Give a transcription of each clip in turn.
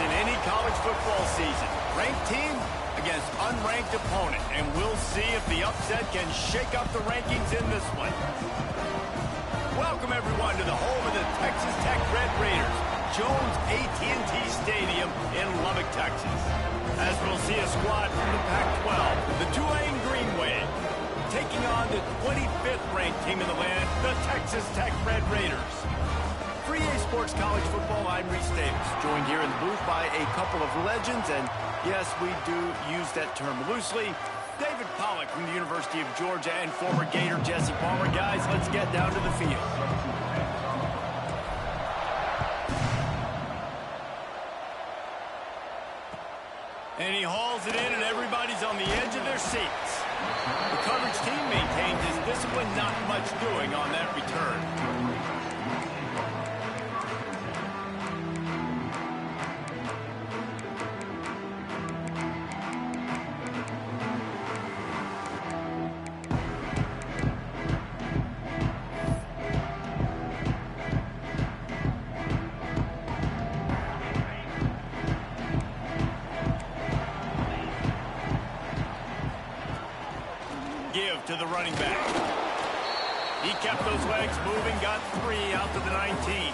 in any college football season. Ranked team against unranked opponent. And we'll see if the upset can shake up the rankings in this one. Welcome, everyone, to the home of the Texas Tech Red Raiders, Jones AT&T Stadium in Lubbock, Texas. As we'll see a squad from the Pac-12, the Tulane Green Wave, taking on the 25th ranked team in the land, the Texas Tech Red Raiders. For EA Sports College Football, I'm Reese Davis, joined here in the booth by a couple of legends, and yes, we do use that term loosely. David Pollack from the University of Georgia and former Gator Jesse Palmer. Guys, let's get down to the field. And he hauls it in, and everybody's on the edge of their seats. The coverage team maintains his discipline, not much doing on that return. to the running back. He kept those legs moving, got 3 out to the 19.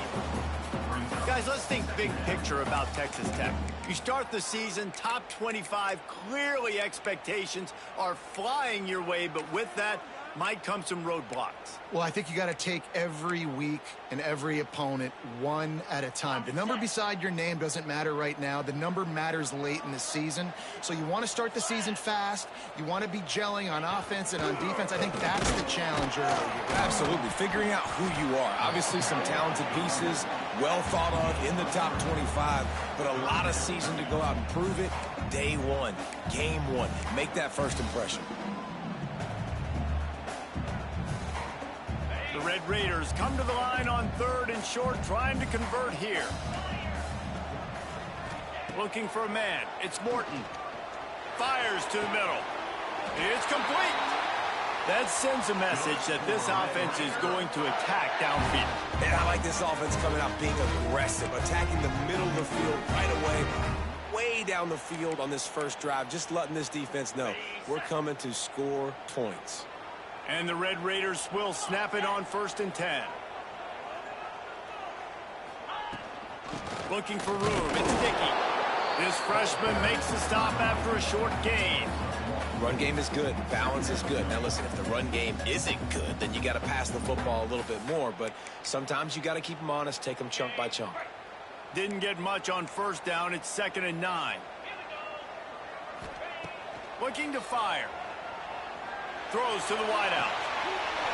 Guys, let's think big picture about Texas Tech. You start the season top 25. Clearly expectations are flying your way, but with that might come some roadblocks. Well, I think you got to take every week and every opponent one at a time. The number beside your name doesn't matter right now. The number matters late in the season. So you want to start the season fast. You want to be gelling on offense and on defense. I think that's the challenge early here. Absolutely. Figuring out who you are. Obviously some talented pieces, well thought of in the top 25, but a lot of season to go out and prove it. Day one, game one. Make that first impression. The Red Raiders come to the line on 3rd and short, trying to convert here. Looking for a man. It's Morton. Fires to the middle. It's complete. That sends a message that this offense is going to attack downfield. And I like this offense coming out being aggressive, attacking the middle of the field right away, way down the field on this first drive, just letting this defense know we're coming to score points. And the Red Raiders will snap it on 1st and 10. Looking for room. It's Dickey. This freshman makes the stop after a short gain. Run game is good. Balance is good. Now, listen, if the run game isn't good, then you got to pass the football a little bit more. But sometimes you got to keep them honest, take them chunk by chunk. Didn't get much on 1st down. It's 2nd and 9. Looking to fire. Throws to the wideout.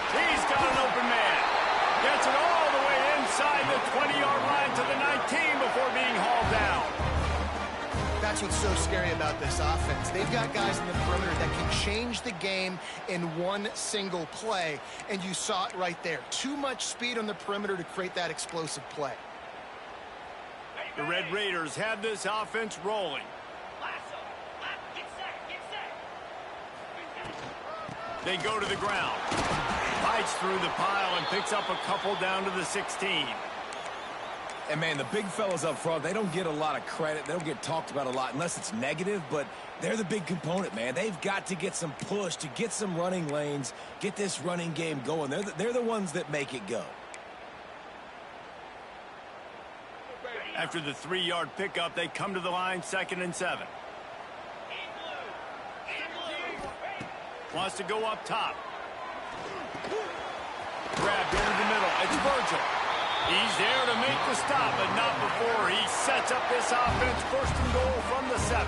He's got an open man. Gets it all the way inside the 20-yard line to the 19 before being hauled down. That's what's so scary about this offense. They've got guys in the perimeter that can change the game in one single play, and you saw it right there. Too much speed on the perimeter to create that explosive play. The Red Raiders have this offense rolling. They go to the ground. Fights through the pile and picks up a couple down to the 16. And, man, the big fellas up front, they don't get a lot of credit. They don't get talked about a lot unless it's negative, but they're the big component, man. They've got to get some push, to get some running lanes, get this running game going. They're the ones that make it go. After the 3-yard pickup, they come to the line 2nd and 7. Wants to go up top. Grabbed over the middle. It's Virgil. He's there to make the stop, but not before he sets up this offense. 1st and goal from the 7.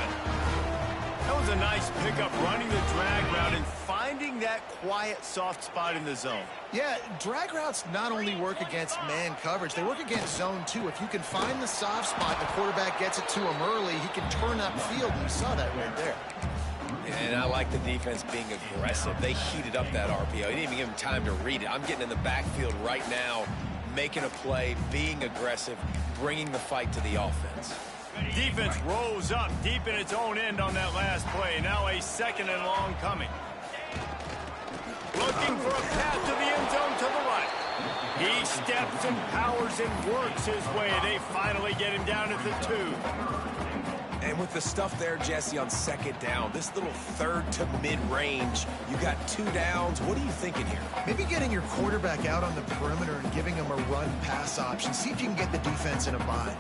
That was a nice pickup, running the drag route and finding that quiet, soft spot in the zone. Yeah, drag routes not only work against man coverage, they work against zone too. If you can find the soft spot, the quarterback gets it to him early, he can turn upfield, and you saw that right there. And I like the defense being aggressive. They heated up that RPO. He didn't even give him time to read it. I'm getting in the backfield right now, making a play, being aggressive, bringing the fight to the offense. Defense rose up deep in its own end on that last play. Now a 2nd and long coming. Looking for a path to the end zone to the right. He steps and powers and works his way. They finally get him down at the 2. And with the stuff there, Jesse, on 2nd down, this little 3rd to mid-range, you got 2 downs. What are you thinking here? Maybe getting your quarterback out on the perimeter and giving him a run-pass option. See if you can get the defense in a bind.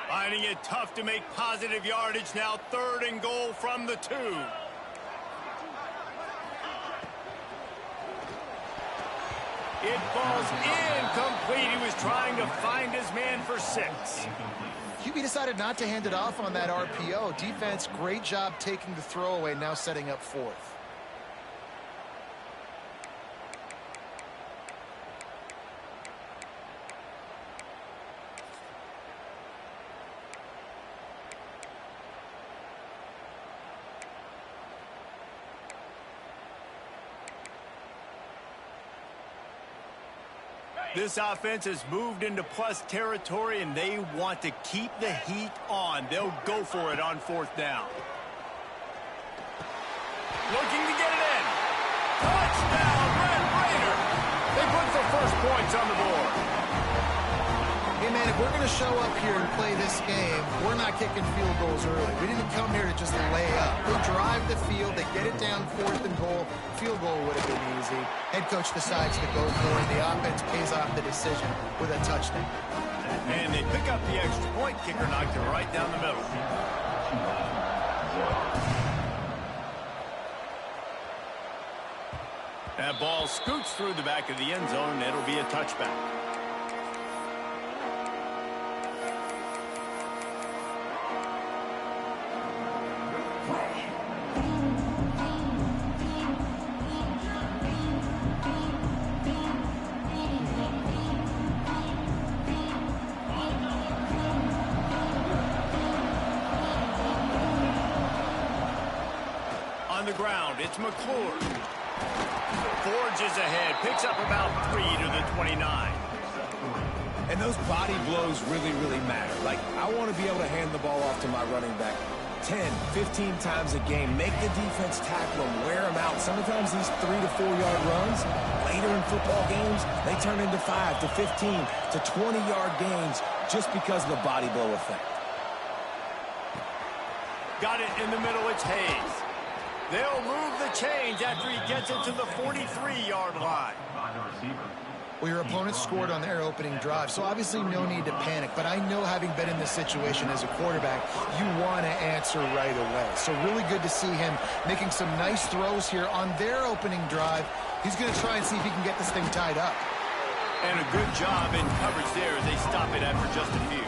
Finding it tough to make positive yardage now. 3rd and goal from the 2. It falls incomplete. He was trying to find his man for 6. QB decided not to hand it off on that RPO. Defense, great job taking the throwaway, now setting up 4th. This offense has moved into plus territory, and they want to keep the heat on. They'll go for it on 4th down. Looking to get it in. Touchdown, Red Raider. They put the first points on the board. Hey, man, if we're going to show up here and play this game, we're not kicking field goals early. We didn't come here to just lay up. They drive the field. They get it down 4th and goal. Field goal would have been easy. Head coach decides to go for it. The offense pays off the decision with a touchdown. And they pick up the extra point. Kicker knocked it right down the middle. That ball scoots through the back of the end zone. It'll be a touchback. On the ground, it's McClure. Forges ahead, picks up about 3 to the 29. And those body blows really, really matter. Like, I want to be able to hand the ball off to my running back 10, 15 times a game. Make the defense tackle them, wear them out. Sometimes these 3 to 4 yard runs, later in football games, they turn into 5 to 15 to 20 yard gains just because of the body blow effect. Got it in the middle, it's Hayes. They'll move the chains after he gets it to the 43-yard line. Well, your opponent scored on their opening drive, so obviously no need to panic. But I know, having been in this situation as a quarterback, you want to answer right away. So really good to see him making some nice throws here on their opening drive. He's going to try and see if he can get this thing tied up. And a good job in coverage there as they stop it after just a few.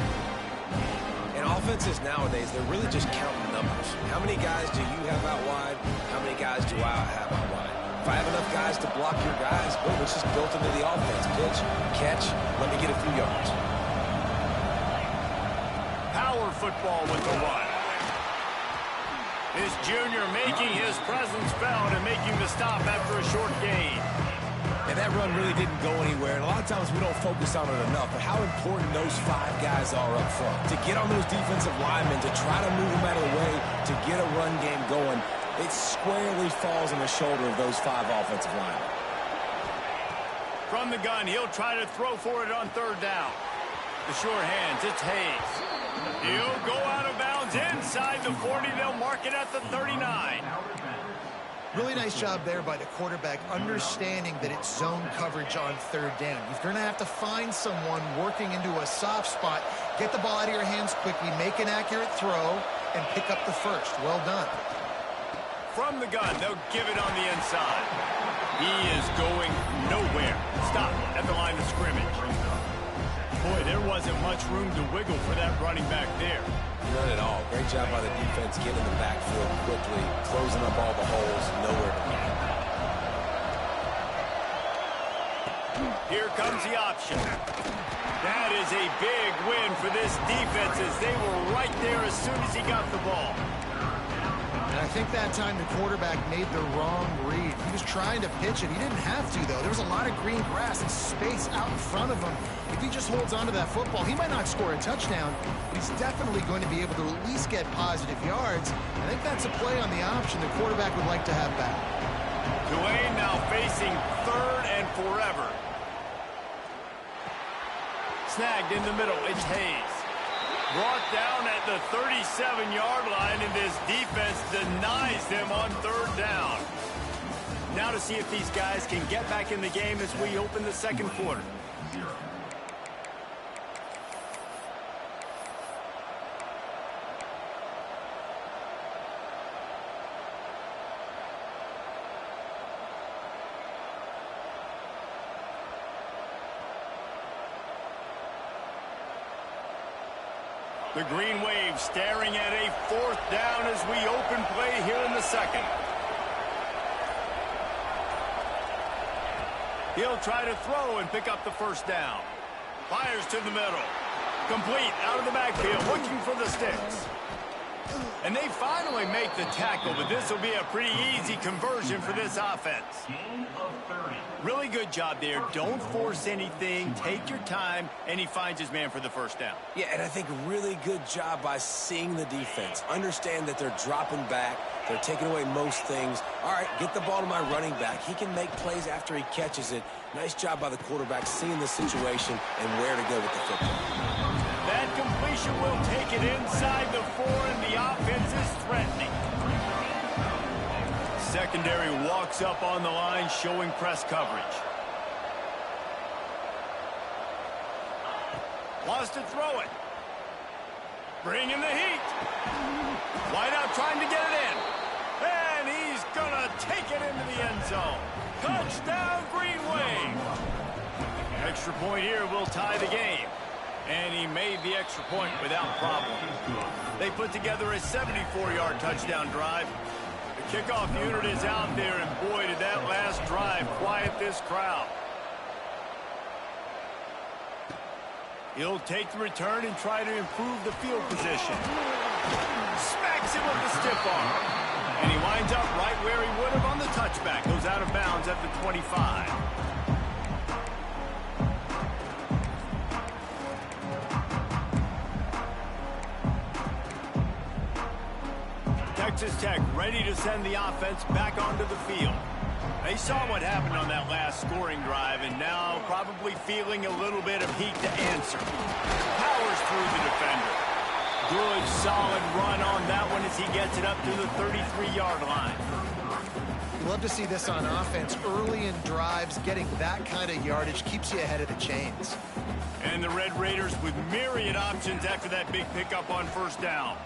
And offenses nowadays, they're really just counting numbers. How many guys do you have out wide? How many guys do I have out wide? If I have enough guys to block your guys, boom, it's just built into the offense. Pitch, catch, let me get a few yards. Power football with the run. This junior making his presence felt and making the stop after a short gain. And that run really didn't go anywhere, and a lot of times we don't focus on it enough, but how important those 5 guys are up front. To get on those defensive linemen, to try to move them out of the way, to get a run game going, it squarely falls on the shoulder of those 5 offensive linemen. From the gun, he'll try to throw for it on 3rd down. The sure hands, it's Hayes. He'll go out of bounds inside the 40. They'll mark it at the 39. Really nice job there by the quarterback, understanding that it's zone coverage on 3rd down. You're going to have to find someone working into a soft spot, get the ball out of your hands quickly, make an accurate throw, and pick up the first. Well done. From the gun, they'll give it on the inside. He is going nowhere. Stop at the line of scrimmage. Boy, there wasn't much room to wiggle for that running back there. None at all. Great job by the defense getting in the backfield quickly, closing up all the holes, nowhere to be. Here comes the option. That is a big win for this defense as they were right there as soon as he got the ball. And I think that time the quarterback made the wrong read. He was trying to pitch it. He didn't have to, though. There was a lot of green grass and space out in front of him. If he just holds onto that football, he might not score a touchdown, but he's definitely going to be able to at least get positive yards. I think that's a play on the option the quarterback would like to have back. Tulane now facing 3rd and forever. Snagged in the middle, it's Hayes. Brought down at the 37-yard line, and this defense denies them on 3rd down. Now to see if these guys can get back in the game as we open the 2nd quarter. The Green Wave staring at a 4th down as we open play here in the 2nd. He'll try to throw and pick up the 1st down. Fires to the middle. Complete out of the backfield, looking for the sticks. And they finally make the tackle, but this will be a pretty easy conversion for this offense. Really good job there. Don't force anything. Take your time, and he finds his man for the first down. Yeah, and I think really good job by seeing the defense. Understand that they're dropping back. They're taking away most things. All right, get the ball to my running back. He can make plays after he catches it. Nice job by the quarterback seeing the situation and where to go with the football. That completion will take it inside the 4, and the offense is threatening. Secondary walks up on the line, showing press coverage. Wants to throw it. Bring in the heat. Wideout trying to get it in. And he's going to take it into the end zone. Touchdown, Green Wave. Extra point here will tie the game. And he made the extra point without problem. They put together a 74-yard touchdown drive. The kickoff unit is out there, and boy, did that last drive quiet this crowd. He'll take the return and try to improve the field position. Smacks him with the stiff arm. And he winds up right where he would have on the touchback. Goes out of bounds at the 25. Texas Tech ready to send the offense back onto the field. They saw what happened on that last scoring drive, and now probably feeling a little bit of heat to answer. Powers through the defender. Good, solid run on that one as he gets it up to the 33-yard line. You love to see this on offense. Early in drives, getting that kind of yardage keeps you ahead of the chains. And the Red Raiders with myriad options after that big pickup on first down.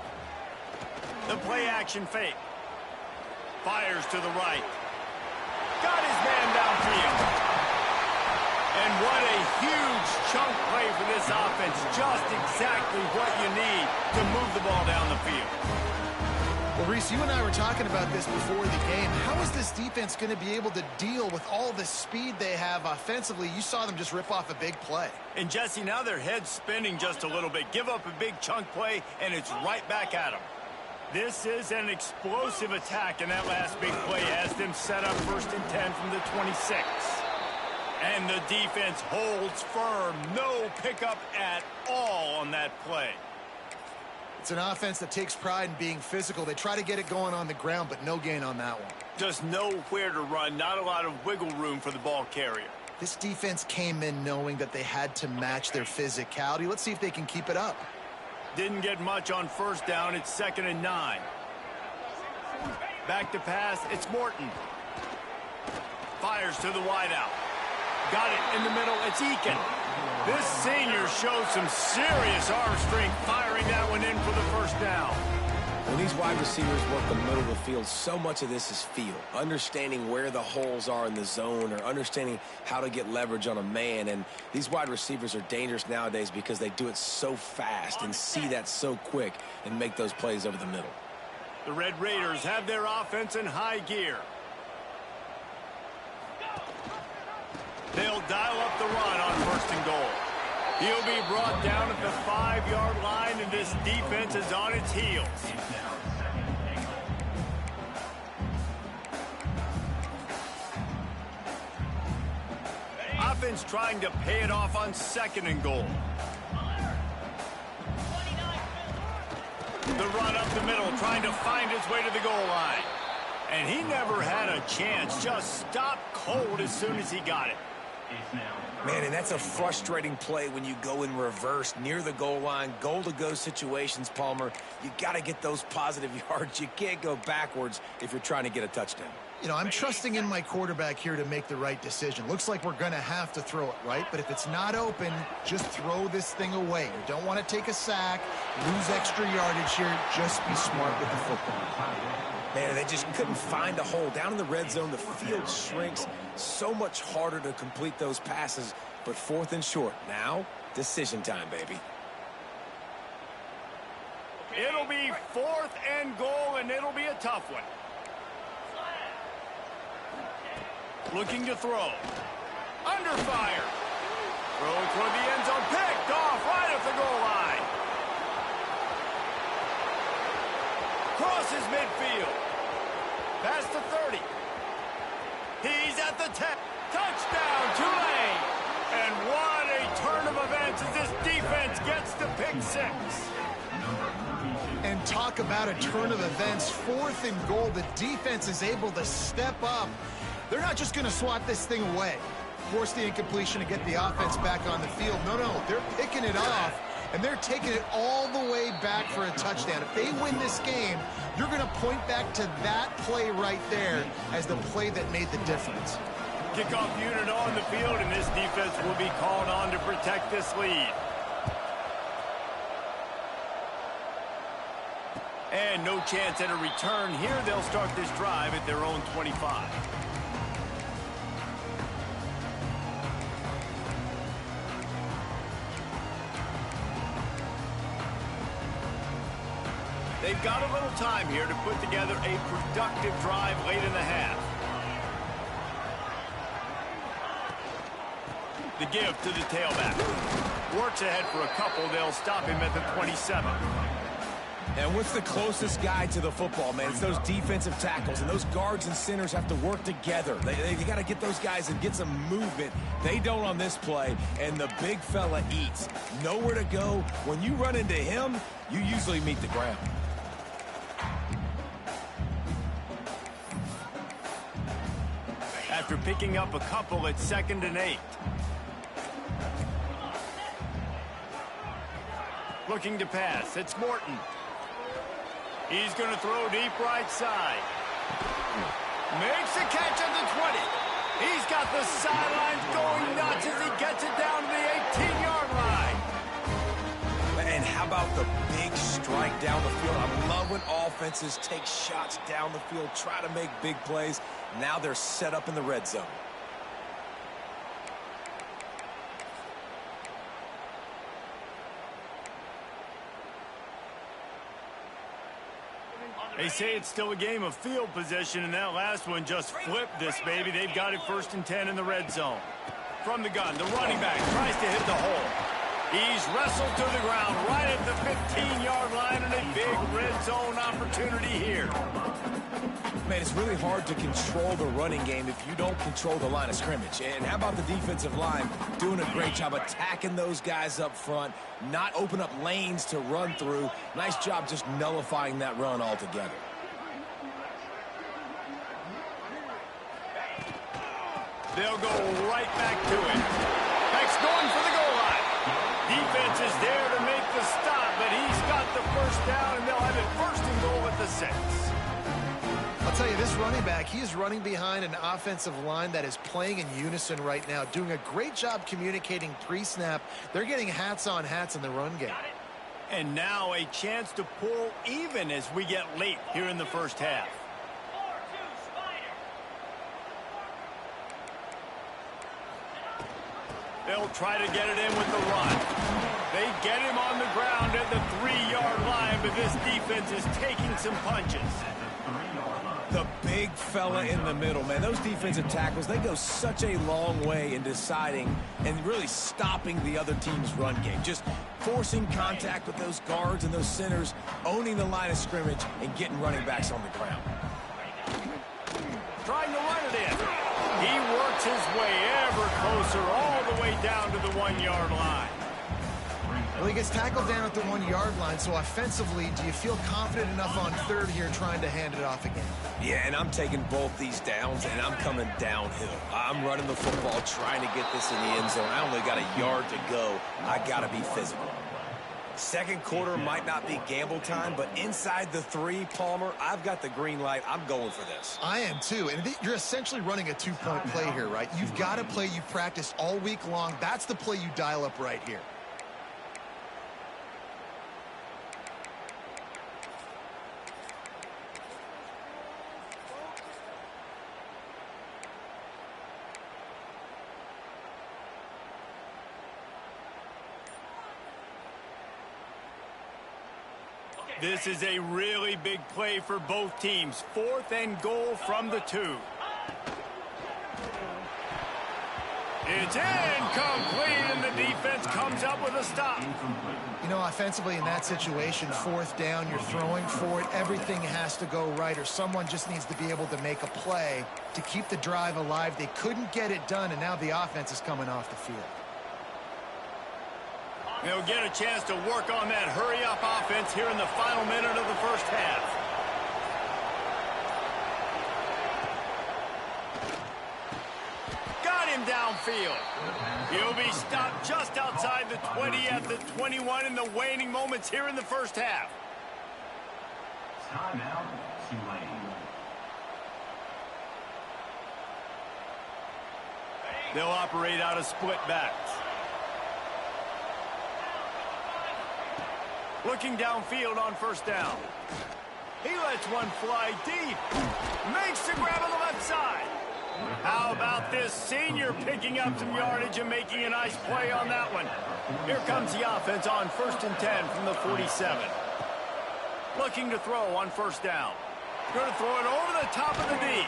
The play-action fake. Fires to the right. Got his man downfield. And what a huge chunk play for this offense. Just exactly what you need to move the ball down the field. Well, Reese, you and I were talking about this before the game. How is this defense going to be able to deal with all the speed they have offensively? You saw them just rip off a big play. And, Jesse, now their head's spinning just a little bit. Give up a big chunk play, and it's right back at them. This is an explosive attack, and that last big play has them set up 1st and 10 from the 26. And the defense holds firm. No pickup at all on that play. It's an offense that takes pride in being physical. They try to get it going on the ground, but no gain on that one. Just nowhere to run. Not a lot of wiggle room for the ball carrier. This defense came in knowing that they had to match their physicality. Let's see if they can keep it up. Didn't get much on first down. It's 2nd and 9. Back to pass. It's Morton. Fires to the wideout. Got it in the middle. It's Eakin. This senior shows some serious arm strength, firing that one in for the first down. When these wide receivers work the middle of the field, so much of this is feel. Understanding where the holes are in the zone or understanding how to get leverage on a man. And these wide receivers are dangerous nowadays because they do it so fast and see that so quick and make those plays over the middle. The Red Raiders have their offense in high gear. They'll dial up the run on 1st and goal. He'll be brought down at the 5-yard line, and this defense is on its heels. Offense trying to pay it off on 2nd and goal. The run up the middle, trying to find his way to the goal line. And he never had a chance, just stopped cold as soon as he got it. Man, and that's a frustrating play when you go in reverse near the goal line, goal-to-go situations, Palmer. You got to get those positive yards. You can't go backwards if you're trying to get a touchdown. You know, I'm trusting in my quarterback here to make the right decision. Looks like we're going to have to throw it, right? But if it's not open, just throw this thing away. You don't want to take a sack, lose extra yardage here. Just be smart with the football. Man, they just couldn't find a hole. Down in the red zone, the field shrinks. So much harder to complete those passes, but 4th and short. Now, decision time, baby. It'll be 4th and goal, and it'll be a tough one. Looking to throw. Under fire. Throw toward the end zone. Picked off right at the goal line. crosses midfield. Past the 30. He's at the 10. Touchdown, Tulane. And what a turn of events as this defense gets the pick 6. And talk about a turn of events. 4th and goal. The defense is able to step up. They're not just going to swat this thing away, force the incompletion to get the offense back on the field. No, they're picking it off, and they're taking it all the way back for a touchdown. If they win this game, you're going to point back to that play right there as the play that made the difference. Kickoff unit on the field, and this defense will be called on to protect this lead. And no chance at a return here. They'll start this drive at their own 25. They've got a little time here to put together a productive drive late in the half. The give to the tailback. Works ahead for a couple. They'll stop him at the 27. And what's the closest guy to the football, man? It's those defensive tackles, and those guards and centers have to work together. They got to get those guys and get some movement. They don't on this play, and the big fella eats. Nowhere to go. When you run into him, you usually meet the ground. After picking up a couple, it's 2nd and 8. Looking to pass. It's Morton. He's going to throw deep right side. Makes the catch at the 20. He's got the sidelines going nuts as he gets it down to the 18-yard line. And how about the big strike down the field? I love when offenses take shots down the field, try to make big plays. Now they're set up in the red zone. They say it's still a game of field position, and that last one just flipped this baby. They've got it 1st and 10 in the red zone. From the gun, the running back tries to hit the hole. He's wrestled to the ground right at the 15-yard line, and a big red zone opportunity here. Man, it's really hard to control the running game if you don't control the line of scrimmage. And how about the defensive line doing a great job attacking those guys up front, not open up lanes to run through. Nice job just nullifying that run altogether. They'll go right back to it. Beck's going for the goal line. Defense is there to make the stop, but he's got the 1st down, and they'll have it 1st and goal at the 6. I'll tell you, this running back, he is running behind an offensive line that is playing in unison right now, doing a great job communicating pre-snap. They're getting hats on hats in the run game. And now a chance to pull even as we get late here in the 1st half. They'll try to get it in with the run. They get him on the ground at the 3-yard line, but this defense is taking some punches. The big fella in the middle, man. Those defensive tackles, they go such a long way in deciding and really stopping the other team's run game. Just forcing contact with those guards and those centers, owning the line of scrimmage, and getting running backs on the ground. Trying to run it in. He works his way ever closer all the way down to the 1-yard line. Well, he gets tackled down at the 1-yard line, so offensively, do you feel confident enough on 3rd here trying to hand it off again? Yeah, and I'm taking both these downs, and I'm coming downhill. I'm running the football, trying to get this in the end zone. I only got a yard to go. I got to be physical. 2nd quarter might not be gamble time, but inside the 3, Palmer, I've got the green light. I'm going for this. I am too, and you're essentially running a 2-point play here, right? You've got a play you've practiced all week long. That's the play you dial up right here. This is a really big play for both teams. 4th and goal from the 2. It's incomplete, and the defense comes up with a stop. You know, offensively in that situation, fourth down, you're throwing for it. Everything has to go right, or someone just needs to be able to make a play to keep the drive alive. They couldn't get it done, and now the offense is coming off the field. They'll get a chance to work on that hurry-up offense here in the final minute of the first half. Downfield. He'll be stopped just outside the 20 at the 21 in the waning moments here in the first half. Timeout, Tulane. They'll operate out of split backs. Looking downfield on first down. He lets one fly deep. Makes the grab on the left side. How about this senior picking up some yardage and making a nice play on that one? Here comes the offense on 1st and 10 from the 47. Looking to throw on first down. Going to throw it over the top of the deep.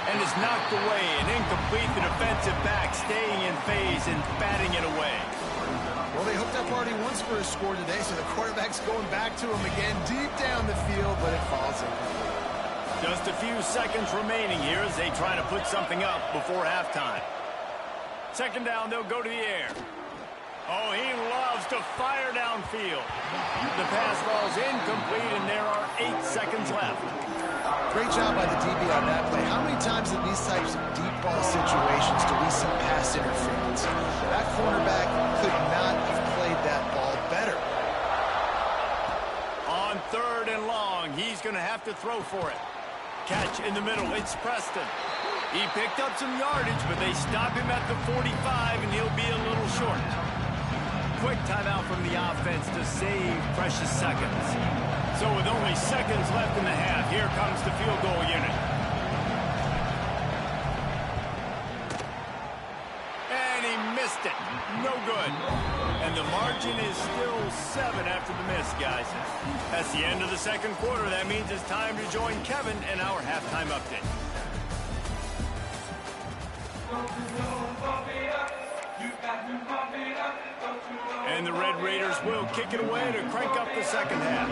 And is knocked away and incomplete. The defensive back staying in phase and batting it away. Well, they hooked up already once for a score today, so the quarterback's going back to him again deep down the field, but it falls incomplete. Just a few seconds remaining here as they try to put something up before halftime. Second down, they'll go to the air. Oh, he loves to fire downfield. The pass falls incomplete, and there are 8 seconds left. Great job by the DB on that play. How many times in these types of deep ball situations do we see pass interference? That cornerback could not have played that ball better. On 3rd and long, he's going to have to throw for it. Catch in the middle, it's Preston. He picked up some yardage, but they stop him at the 45, and he'll be a little short. Quick timeout from the offense to save precious seconds. So with only seconds left in the half, here comes the field goal unit. And he missed it. No good. And the margin is still 7 after the miss, guys. That's the end of the second quarter. That means it's time to join Kevin in our halftime update. And the Red Raiders will kick it away to crank up the second half.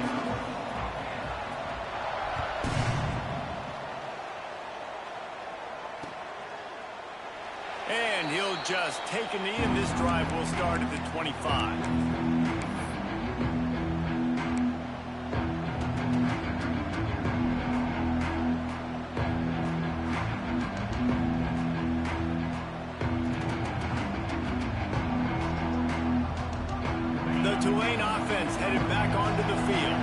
And he'll just take a knee, and this drive will start at the 25. The Tulane offense headed back onto the field.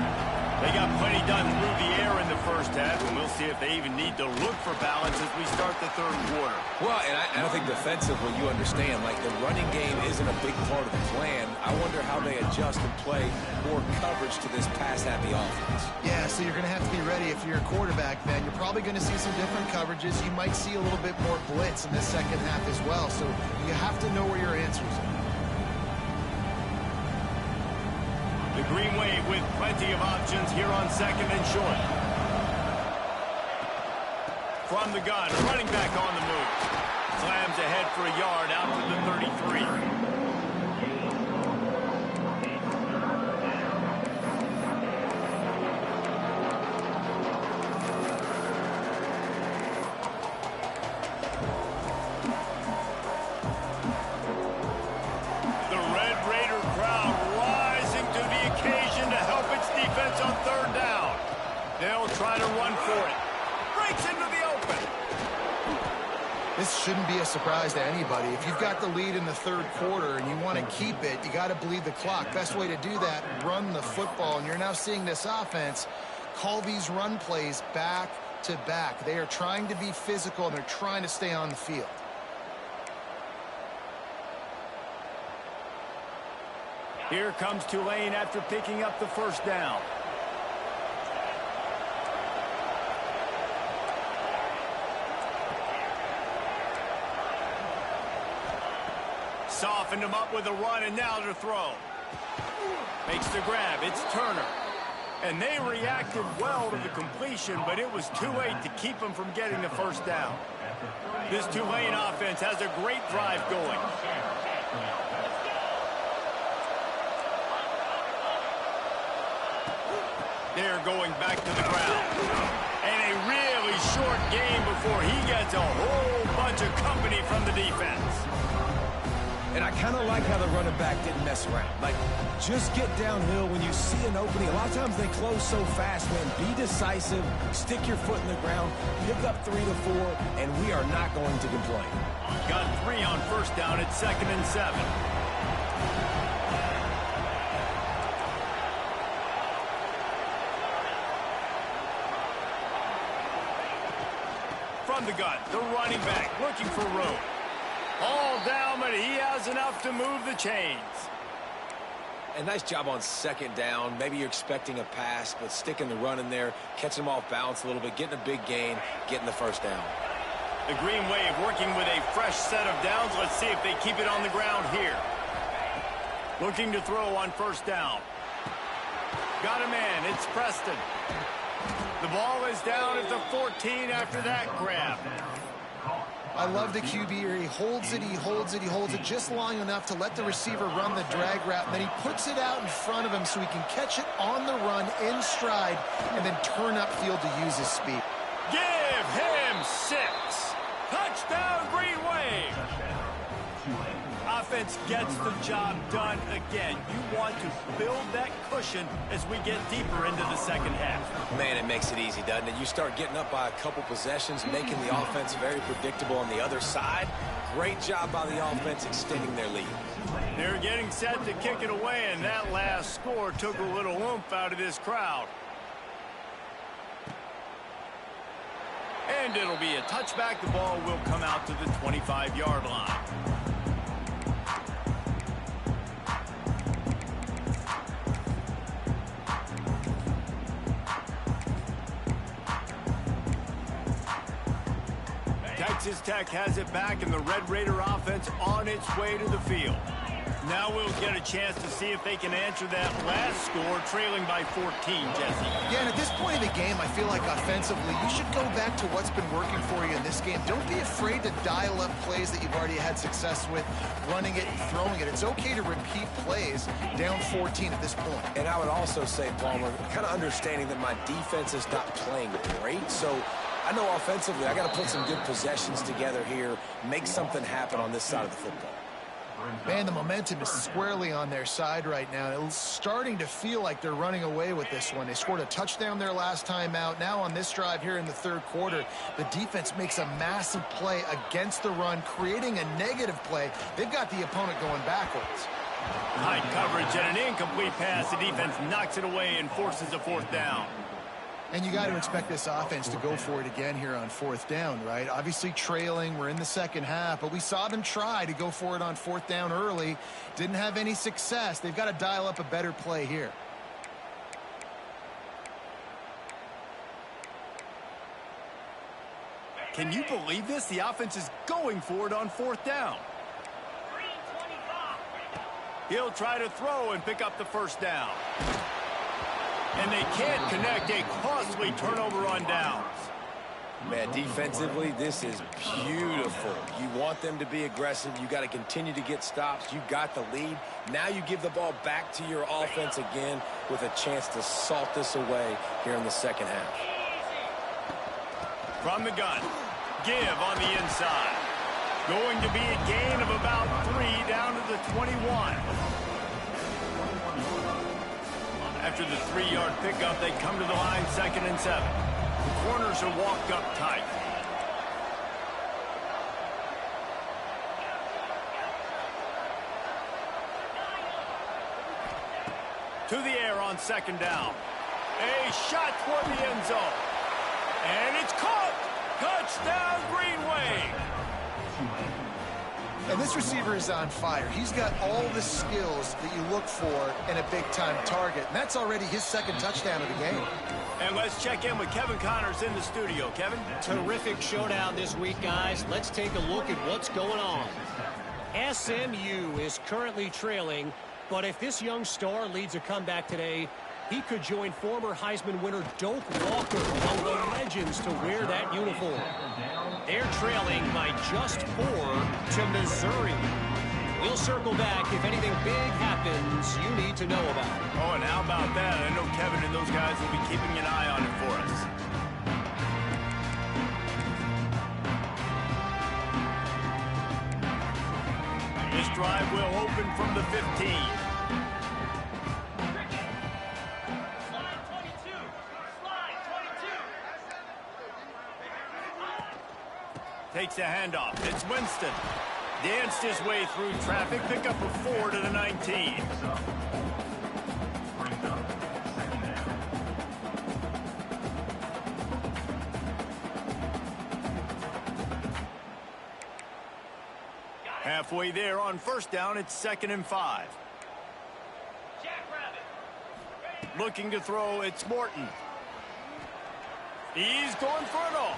They got plenty done through the air in the first half, and we'll see if they even need to look for balance as we start the third quarter. Well, and I think defensively, you understand, like the running game isn't a big part of the plan. I wonder how they adjust and play more coverage to this pass-happy offense. Yeah, so you're going to have to be ready if you're a quarterback, man. You're probably going to see some different coverages. You might see a little bit more blitz in the second half as well, so you have to know where your answers are. The Green Wave with plenty of options here on 2nd and short. From the gun, running back on the move. Slams ahead for a yard out to the 33. This shouldn't be a surprise to anybody. If you've got the lead in the third quarter and you want to keep it, you got to bleed the clock. Best way to do that, run the football. And you're now seeing this offense call these run plays back to back. They are trying to be physical, and they're trying to stay on the field. Here comes Tulane after picking up the first down. Softened him up with a run, and now to throw. Makes the grab. It's Turner. And they reacted well to the completion, but it was too late to keep them from getting the first down. This Tulane offense has a great drive going. there going back to the ground. And a really short game before he gets a whole bunch of company from the defense. And I kind of like how the running back didn't mess around. Like, just get downhill when you see an opening. A lot of times they close so fast, man. Be decisive, stick your foot in the ground, pick up 3 to 4, and we are not going to complain. Got 3 on first down at 2nd and 7. From the gun, the running back looking for room. All down, but he has enough to move the chains. A nice job on 2nd down. Maybe you're expecting a pass, but sticking the run in there, catching him off balance a little bit, getting a big gain, getting the first down. The Green Wave working with a fresh set of downs. Let's see if they keep it on the ground here. Looking to throw on first down. Got a man. It's Preston. The ball is down at the 14 after that grab. I love the QB here. He holds it, he holds it, he holds it just long enough to let the receiver run the drag route, and then he puts it out in front of him so he can catch it on the run in stride and then turn upfield to use his speed. Give him 6. Touchdown, Green Wave. Offense gets the job done again. You want to build that cushion as we get deeper into the second half. Man, it makes it easy, doesn't it? You start getting up by a couple possessions, making the offense very predictable on the other side. Great job by the offense extending their lead. They're getting set to kick it away, and that last score took a little oomph out of this crowd. And it'll be a touchback. The ball will come out to the 25-yard line. Texas Tech has it back, and the Red Raider offense on its way to the field. Now we'll get a chance to see if they can answer that last score, trailing by 14, Jesse. Yeah, and at this point in the game, I feel like offensively, you should go back to what's been working for you in this game. Don't be afraid to dial up plays that you've already had success with, running it and throwing it. It's okay to repeat plays down 14 at this point. And I would also say, Palmer, kind of understanding that my defense is not playing great, so I know offensively I got to put some good possessions together here, make something happen on this side of the football. Man, the momentum is squarely on their side right now. It's starting to feel like they're running away with this one. They scored a touchdown their last time out. Now on this drive here in the third quarter, the defense makes a massive play against the run, creating a negative play. They've got the opponent going backwards. High coverage and an incomplete pass. The defense knocks it away and forces a 4th down. And you got to expect this offense to go for it again here on 4th down, right? Obviously trailing, we're in the second half, but we saw them try to go for it on 4th down early. Didn't have any success. They've got to dial up a better play here. Can you believe this? The offense is going for it on 4th down. He'll try to throw and pick up the first down. And they can't connect. A costly turnover on downs. Man, defensively, this is beautiful. You want them to be aggressive. You got to continue to get stops. You got the lead. Now you give the ball back to your offense again with a chance to salt this away here in the second half. From the gun, give on the inside. Going to be a gain of about 3 down to the 21. After the 3-yard pickup, they come to the line 2nd and 7. The corners are walked up tight. To the air on 2nd down. A shot toward the end zone. And it's caught. Touchdown, Green Wave. And this receiver is on fire. He's got all the skills that you look for in a big-time target. And that's already his 2nd touchdown of the game. And let's check in with Kevin Connors in the studio. Kevin? Terrific showdown this week, guys. Let's take a look at what's going on. SMU is currently trailing, but if this young star leads a comeback today, he could join former Heisman winner Doak Walker, among the legends to wear that uniform. They're trailing by just 4 to Missouri. We'll circle back if anything big happens you need to know about. Oh, and how about that? I know Kevin and those guys will be keeping an eye on it for us. This drive will open from the 15. Takes a handoff. It's Winston. Danced his way through traffic. Pick up a 4 to the 19. Halfway there on first down, it's 2nd and 5. Looking to throw, it's Morton. He's going for it all.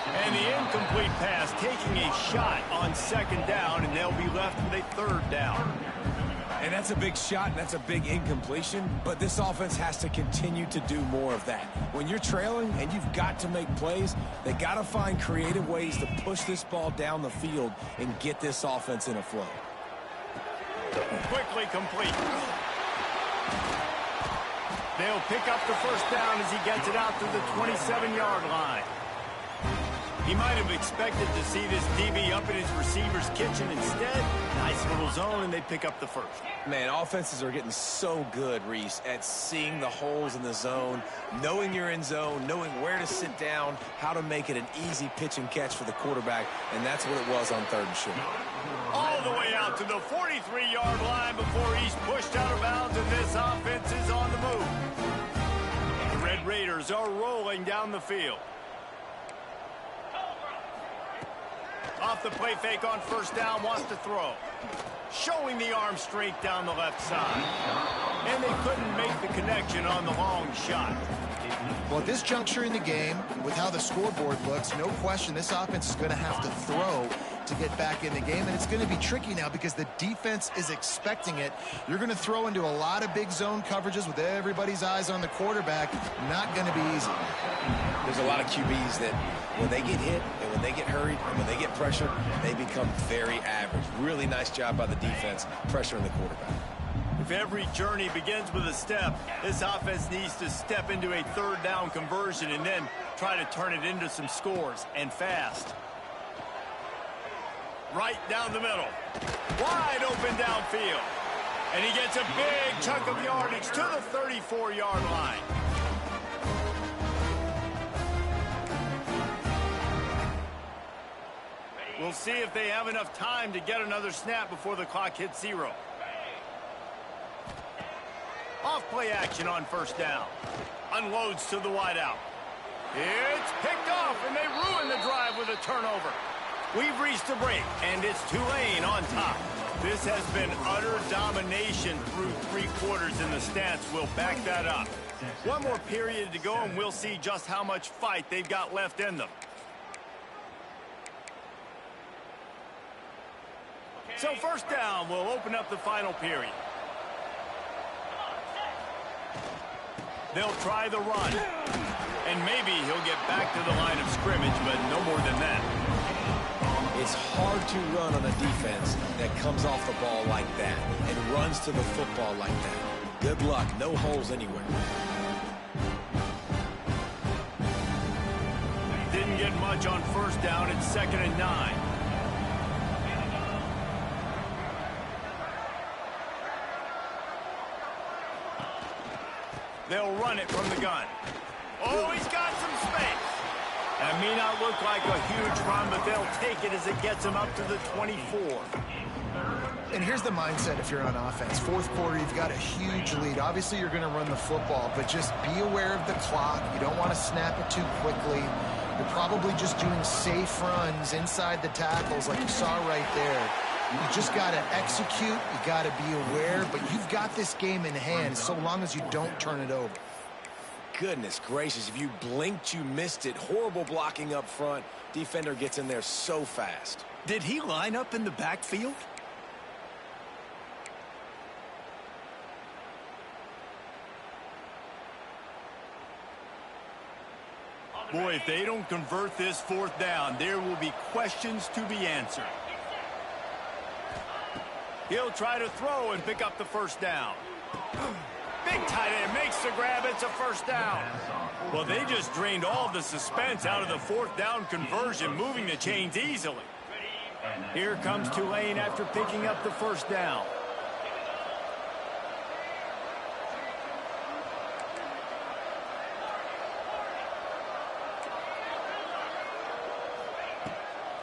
And the incomplete pass taking a shot on 2nd down, and they'll be left with a 3rd down. And that's a big shot, and that's a big incompletion, but this offense has to continue to do more of that. When you're trailing and you've got to make plays, they got to find creative ways to push this ball down the field and get this offense in a flow. Quickly complete. They'll pick up the 1st down as he gets it out to the 27-yard line. He might have expected to see this DB up in his receiver's kitchen. Instead, nice little zone, and they pick up the 1st. Man, offenses are getting so good, Reese, at seeing the holes in the zone, knowing you're in zone, knowing where to sit down, how to make it an easy pitch and catch for the quarterback, and that's what it was on 3rd and short. All the way out to the 43-yard line before he's pushed out of bounds, and this offense is on the move. The Red Raiders are rolling down the field. Off the play fake on 1st down, wants to throw. Showing the arm strength down the left side. And they couldn't make the connection on the long shot. Well, at this juncture in the game, with how the scoreboard looks, no question this offense is going to have to throw to get back in the game, and it's going to be tricky now because the defense is expecting it. You're going to throw into a lot of big zone coverages with everybody's eyes on the quarterback. Not going to be easy. There's a lot of QBs that when they get hit and when they get hurried and when they get pressured, they become very average. Really nice job by the defense pressuring the quarterback. If every journey begins with a step, this offense needs to step into a 3rd down conversion and then try to turn it into some scores, and fast. Right down the middle. Wide open downfield. And he gets a big chunk of yardage to the 34-yard line. We'll see if they have enough time to get another snap before the clock hits 0. Off play action on 1st down. Unloads to the wideout. It's picked off, and they ruin the drive with a turnover. We've reached a break, and it's Tulane on top. This has been utter domination through 3 quarters, and the stats will back that up. One more period to go, and we'll see just how much fight they've got left in them. So 1st down will open up the final period. They'll try the run. And maybe he'll get back to the line of scrimmage, but no more than that. It's hard to run on a defense that comes off the ball like that and runs to the football like that. Good luck. No holes anywhere. Didn't get much on 1st down. It's 2nd and 9. They'll run it from the gun. Oh, he's got some space. That may not look like a huge run, but they'll take it as it gets them up to the 24. And here's the mindset if you're on offense. 4th quarter, you've got a huge lead. Obviously, you're going to run the football, but just be aware of the clock. You don't want to snap it too quickly. You're probably just doing safe runs inside the tackles like you saw right there. You just got to execute. You got to be aware, but you've got this game in hand so long as you don't turn it over. Goodness gracious, if you blinked, you missed it. Horrible blocking up front. Defender gets in there so fast. Did he line up in the backfield? Boy, if they don't convert this 4th down, there will be questions to be answered. He'll try to throw and pick up the first down. Big tight end makes the grab. It's a first down. Well, they just drained all the suspense out of the fourth down conversion, moving the chains easily. Here comes Tulane after picking up the first down.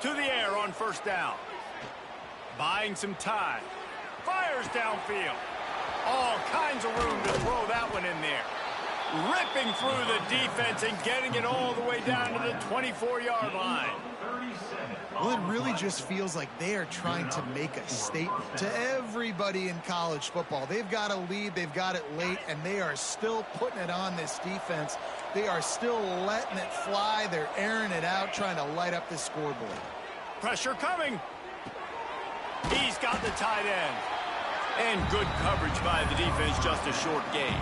To the air on first down. Buying some time. Fires downfield. All kinds of room to throw that one in there. Ripping through the defense and getting it all the way down to the 24-yard line. Well, it really just feels like they are trying to make a statement to everybody in college football. They've got a lead, they've got it late, and they are still putting it on this defense. They are still letting it fly. They're airing it out, trying to light up the scoreboard. Pressure coming. He's got the tight end. And good coverage by the defense, just a short gain.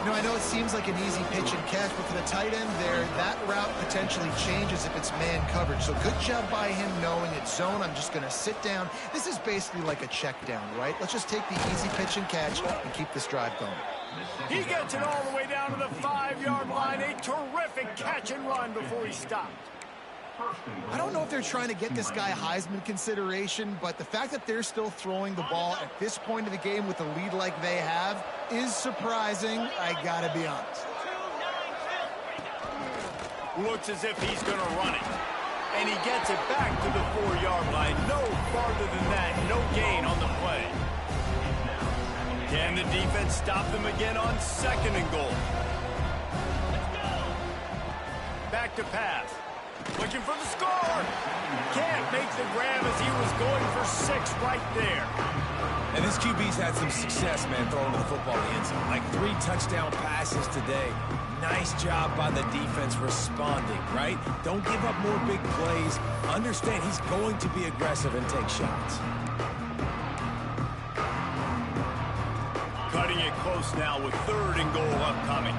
You know, I know it seems like an easy pitch and catch, but for the tight end there, that route potentially changes if it's man coverage. So good job by him knowing it's zone. I'm just going to sit down. This is basically like a check down, right? Let's just take the easy pitch and catch and keep this drive going. He gets it all the way down to the 5-yard line. A terrific catch and run before he stopped. I don't know if they're trying to get this guy Heisman consideration, but the fact that they're still throwing the ball at this point of the game with a lead like they have is surprising, I gotta be honest. Looks as if he's going to run it. And he gets it back to the 4-yard line. No farther than that. No gain on the play. Can the defense stop them again on second and goal? Back to pass. Looking for the score. Can't make the grab as he was going for 6 right there. And this QB's had some success, man, throwing the football in the end zone. Like 3 touchdown passes today. Nice job by the defense responding, right? Don't give up more big plays. Understand he's going to be aggressive and take shots. Cutting it close now with 3rd and goal upcoming.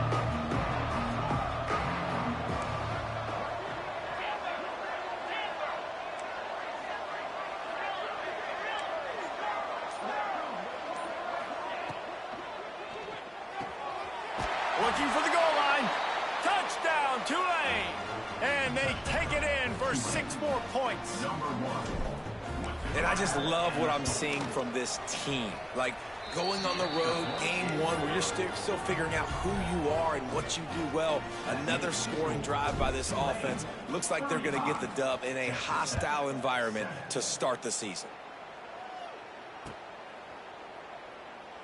Looking for the goal line. Touchdown, Tulane. And they take it in for 6 more points. And I just love what I'm seeing from this team. Like, going on the road, game 1, where you're still figuring out who you are and what you do well. Another scoring drive by this offense. Looks like they're going to get the dub in a hostile environment to start the season.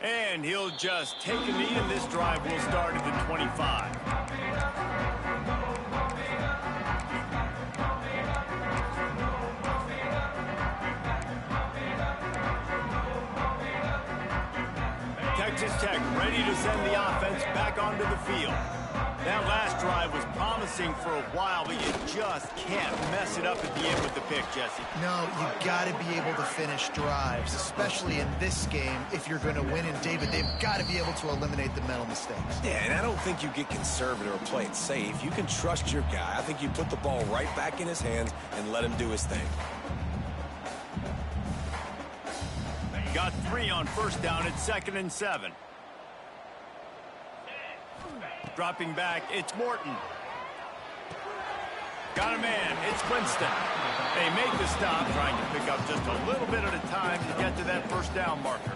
And he'll just take a knee, and this drive will start at the 25. Texas Tech ready to send the offense back onto the field. That last drive was promising for a while, but you just can't mess it up at the end with the pick, Jesse. No, you got to be able to finish drives, especially in this game. If you're going to win, and David, they've got to be able to eliminate the mental mistakes. Yeah, and I don't think you get conservative or play it safe. You can trust your guy. I think you put the ball right back in his hands and let him do his thing. Got 3 on first down at 2nd and 7. Dropping back, it's Morton. Got a man, it's Winston. They make the stop, trying to pick up just a little bit at a time to get to that first down marker.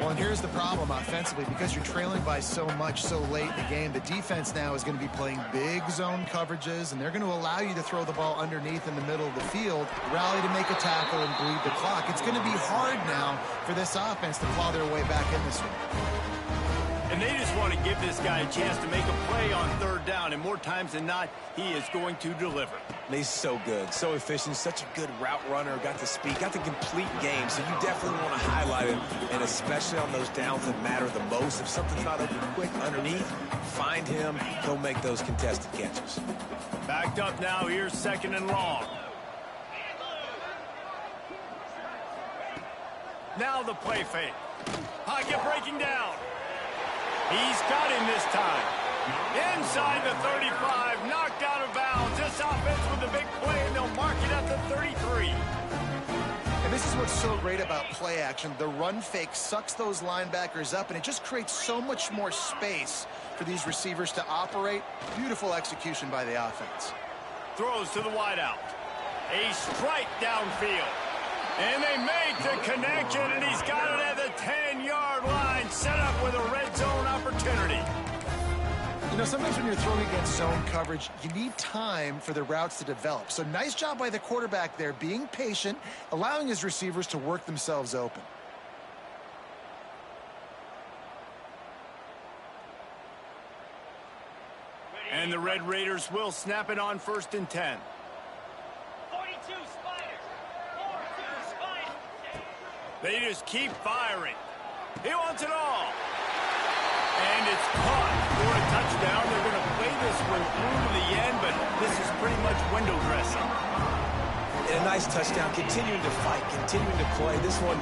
Well, and here's the problem offensively. Because you're trailing by so much so late in the game, the defense now is going to be playing big zone coverages, and they're going to allow you to throw the ball underneath in the middle of the field, rally to make a tackle, and bleed the clock. It's going to be hard now for this offense to claw their way back in this one. And they just want to give this guy a chance to make a play on 3rd down, and more times than not, he is going to deliver. He's so good, so efficient, such a good route runner, got the speed, got the complete game, so you definitely want to highlight him, and especially on those downs that matter the most. If something's not open quick underneath, find him, he'll make those contested catches. Backed up now, here's 2nd and long. Now the play fake. Pocket breaking down. He's got him this time. Inside the 35, knocked out of bounds. This offense with a big play, and they'll mark it at the 33. And This is what's so great about play action. The run fake sucks those linebackers up, and it just creates so much more space for these receivers to operate. Beautiful execution by the offense. Throws to the wideout. A strike downfield. And they make the connection, and he's got it at the 10-yard line, set up with a red zone opportunity. You know, sometimes when you're throwing against zone coverage, you need time for the routes to develop. So nice job by the quarterback there, being patient, allowing his receivers to work themselves open. And the Red Raiders will snap it on 1st and 10. 42 Spiders. 42 Spiders. They just keep firing. He wants it all. And it's caught for a touchdown. They're going to play this one through to the end, but this is pretty much window dressing. And a nice touchdown, continuing to fight, continuing to play. This one,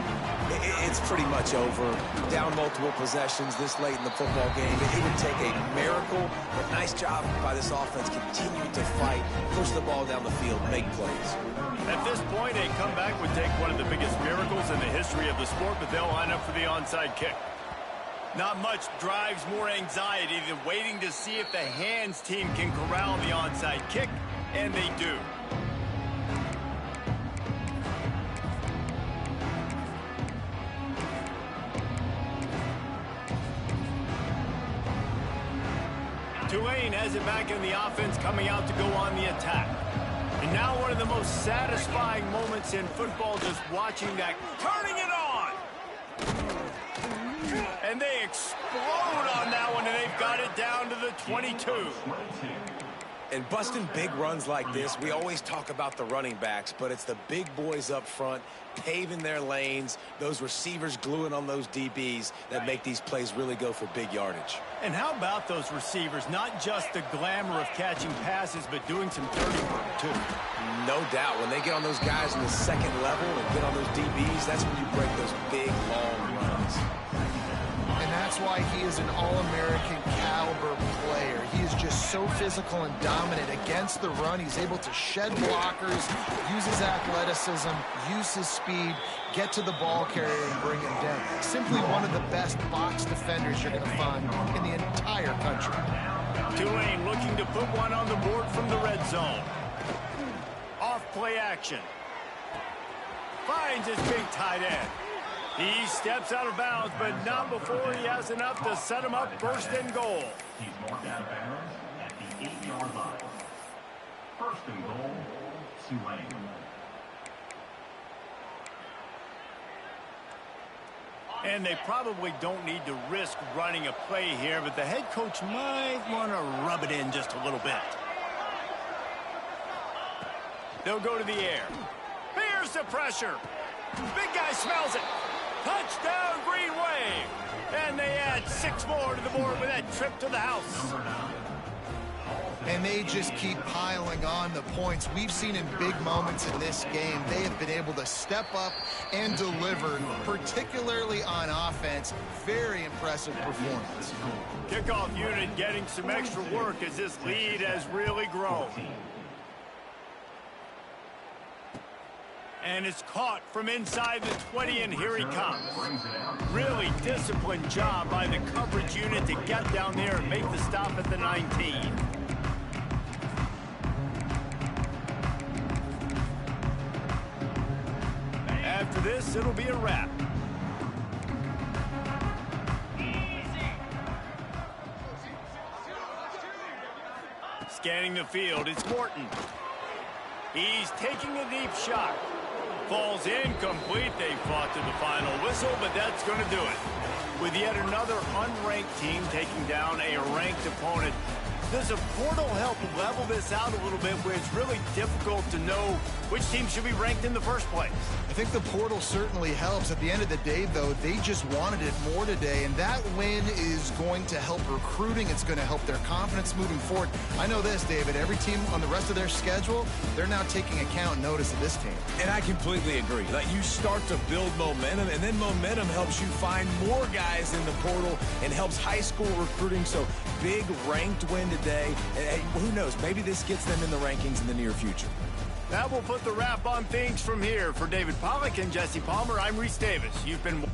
it's pretty much over. Down multiple possessions this late in the football game. It would take a miracle, but nice job by this offense continuing to fight, push the ball down the field, make plays. At this point, a comeback would take one of the biggest miracles in the history of the sport, but they'll line up for the onside kick. Not much drives more anxiety than waiting to see if the hands team can corral the onside kick, and they do. Tulane has it back in the offense, coming out to go on the attack. And now one of the most satisfying moments in football, just watching that, turning it on. And they explode on that one, and they've got it down to the 22. And busting big runs like this, we always talk about the running backs, but it's the big boys up front, paving their lanes, those receivers gluing on those DBs that make these plays really go for big yardage. And how about those receivers? Not just the glamour of catching passes, but doing some dirty work, too. No doubt. When they get on those guys in the second level and get on those DBs, that's when you break those big, long runs. And that's why he is an All-American caliber player. He is just so physical and dominant against the run. He's able to shed blockers, use his athleticism, use his speed, get to the ball carrier and bring him down. Simply one of the best box defenders you're going to find in the entire country. Tulane looking to put one on the board from the red zone. Off play action. Finds his big tight end. He steps out of bounds, but not before he has enough to set him up 1st and goal. He's marked out of bounds at the 8-yard line. 1st and goal, Tulane. And they probably don't need to risk running a play here, but the head coach might want to rub it in just a little bit. They'll go to the air. Here's the pressure. Big guy smells it. Touchdown, Green Wave. And they add 6 more to the board with that trip to the house. And they just keep piling on the points. We've seen in big moments in this game, they have been able to step up and deliver, particularly on offense. Very impressive performance. Kickoff unit getting some extra work as this lead has really grown. And it's caught from inside the 20, and here he comes. Really disciplined job by the coverage unit to get down there and make the stop at the 19. After this, it'll be a wrap. Scanning the field, it's Morton. He's taking a deep shot. Falls incomplete. They fought to the final whistle, but that's going to do it. With yet another unranked team taking down a ranked opponent, does a portal help level this out a little bit where it's really difficult to know which team should be ranked in the first place? I think the portal certainly helps. At the end of the day, though, they just wanted it more today, and that win is going to help recruiting. It's going to help their confidence moving forward. I know this, David. Every team on the rest of their schedule, they're now taking account and notice of this team. And I completely agree. Like, you start to build momentum, and then momentum helps you find more guys in the portal and helps high school recruiting. So big ranked win today. And who knows? Maybe this gets them in the rankings in the near future. That will put the wrap on things from here. For David Pollack and Jesse Palmer, I'm Reese Davis. You've been...